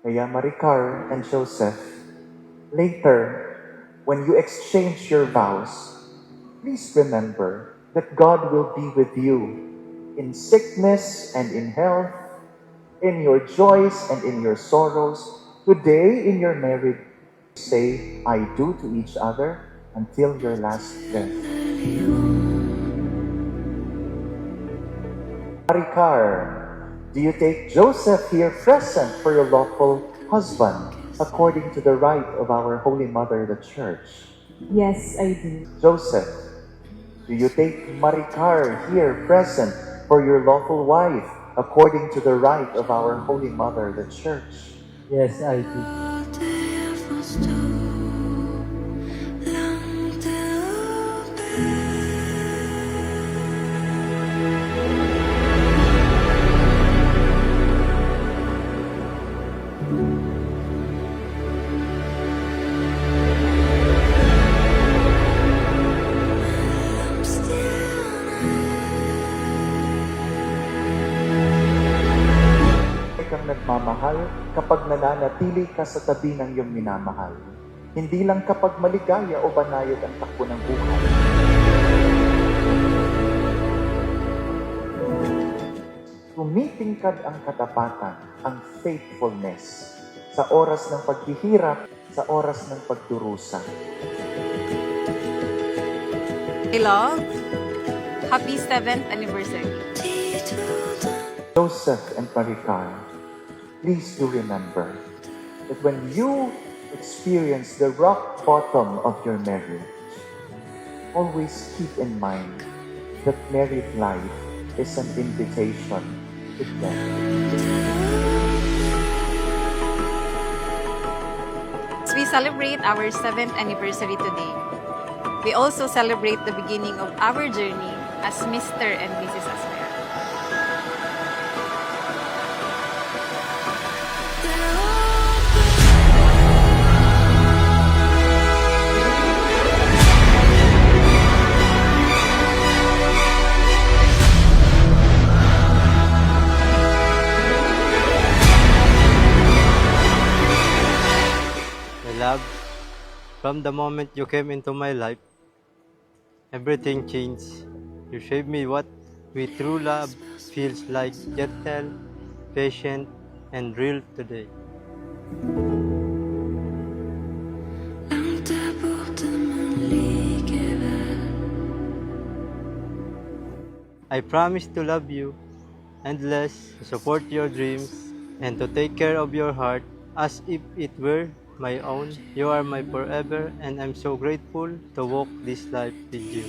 Kaya Maricar and Joseph, later, when you exchange your vows, please remember that God will be with you in sickness and in health, in your joys and in your sorrows. Today, in your marriage, say, I do to each other until your last breath. Maricar, do you take Joseph here present for your lawful husband, according to the rite of our Holy Mother, the Church? Yes, I do. Joseph, do you take Maricar here present for your lawful wife, according to the rite of our Holy Mother, the Church? Yes, I do. Kang nagmamahal kapag nananatili ka sa tabi ng iyong minamahal. Hindi lang kapag maligaya o banayad ang takbo ng buhay. Tumitingkad ang katapatan, ang faithfulness, sa oras ng paghihirap, sa oras ng pagdurusa. My love, happy 7th anniversary. Joseph and Maricar, please do remember that when you experience the rock bottom of your marriage, always keep in mind that married life is an invitation to death. As we celebrate our 7th anniversary today, we also celebrate the beginning of our journey as Mr. and Mrs. Asmer. My love, from the moment you came into my life, everything changed. You showed me what we true love feels like, gentle, patient, and real today. I promise to love you endless, to support your dreams, and to take care of your heart as if it were my own. You are my forever, and I'm so grateful to walk this life with you.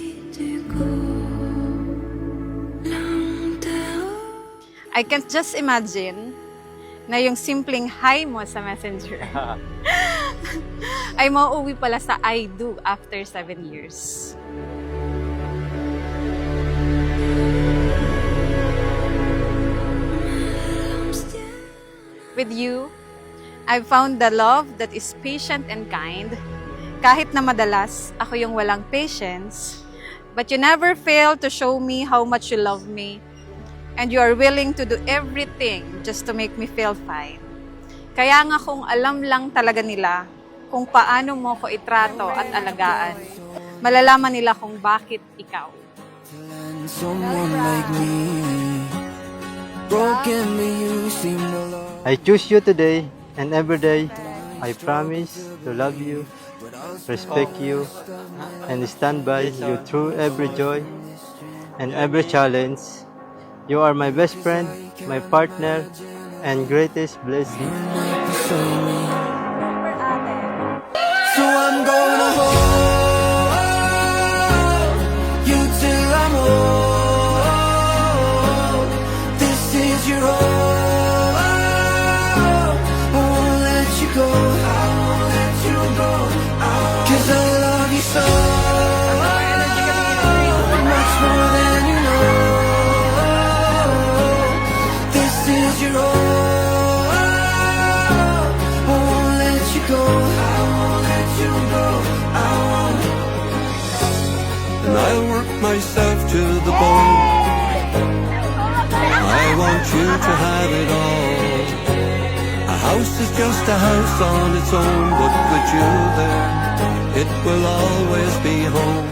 I can't just imagine na yung simpleng hi mo sa messenger ay mauuwi pala sa I do after 7 years. With you, I've found the love that is patient and kind. Kahit na madalas ako yung walang patience, but you never fail to show me how much you love me, and you are willing to do everything just to make me feel fine. Kaya nga kung alam lang talaga nila kung paano mo ko itrato at alagaan, malalaman nila kung bakit ikaw. I choose you today and every day. I promise to love you, respect you, and stand by you through every joy and every challenge. You are my best friend, my partner, and greatest blessing. So I'm gonna hold you till I'm old. This is your home. I won't let you go. I won't let you go. 'Cause I love you so much more than you know. This is your home. I won't let you go. I won't let you go. I won't. And I work myself to the bone. I want you to have it all. I house is just a house on its own, but with you there, it will always be home.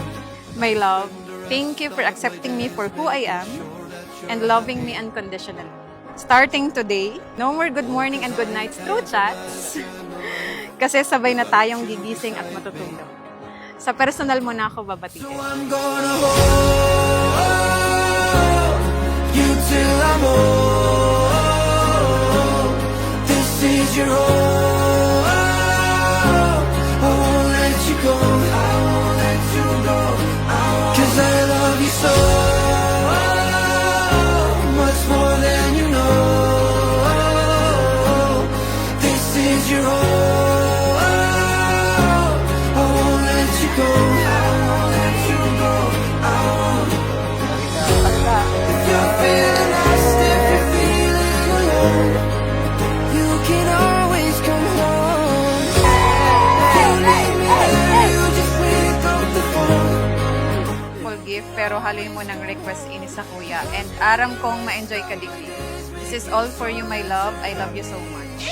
My love, thank you for accepting me for who I am and loving me unconditionally. Starting today, no more good morning and good nights through chats. Kasi sabay na tayong gigising at matutulog. Sa personal mo na ako babatiin. I'm gonna hold you till I'm old. This is your home. I won't let you go. I won't let you go. 'Cause I love you so much more than you know. This is your home. I won't let you go. I won't let you go. I won't. If you're feeling lost, if you're feeling alone, you can always come home. You need me there, you just pick up the phone. Full gift pero haluin mo ng request ini sa kuya and aram kong ma-enjoy ka digdi. This is all for you, my love. I love you so much.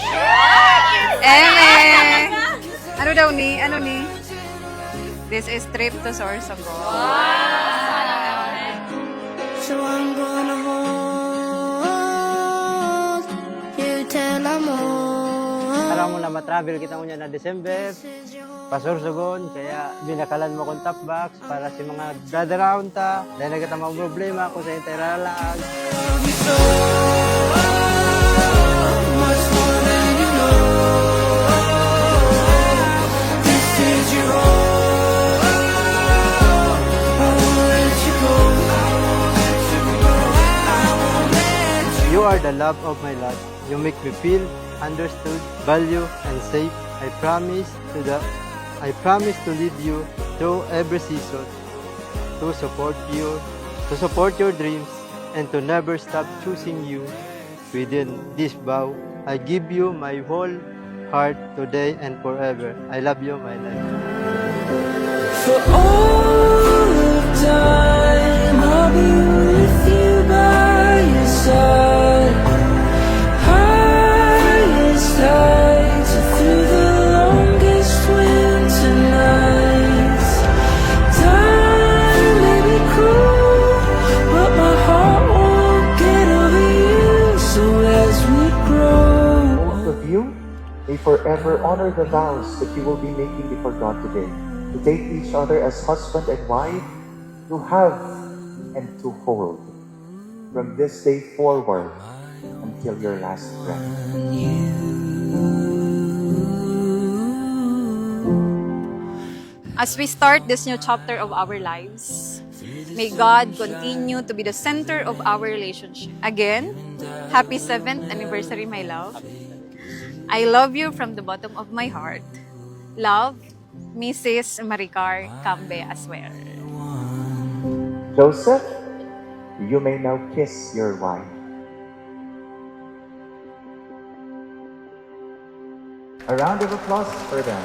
Ano daw ni? Ano ni? This is trip to Sorsogon. So I'm gonna hold you till I'm old. Para mo na matravel kita mo na December, pasursugon, kaya binakalan mo kong top box para si mga dadaraon ta, dahil nagkita mga problema kung sa interalaan. Love you so much more than you know. This is your home. I won't let you go. I won't let you go. I won't let you. You are the love of my life. You make me feel understood, valued, and safe. I promise to lead you through every season, to support your dreams, and to never stop choosing you. Within this vow, I give you my whole heart today and forever. I love you, my life. For all of time, I'll be with you by your side. Highest heights through the longest winter nights. Time may be cruel, but my heart won't get over you. So as we grow, Both of you may forever honor the vows that you will be making before God today. To take each other as husband and wife, to have and to hold, from this day forward until your last breath. As we start this new chapter of our lives, may God continue to be the center of our relationship. Again, happy 7th anniversary, my love. I love you from the bottom of my heart. Love, Mrs. Maricar Cambe as well. Joseph, you may now kiss your wife. A round of applause for them.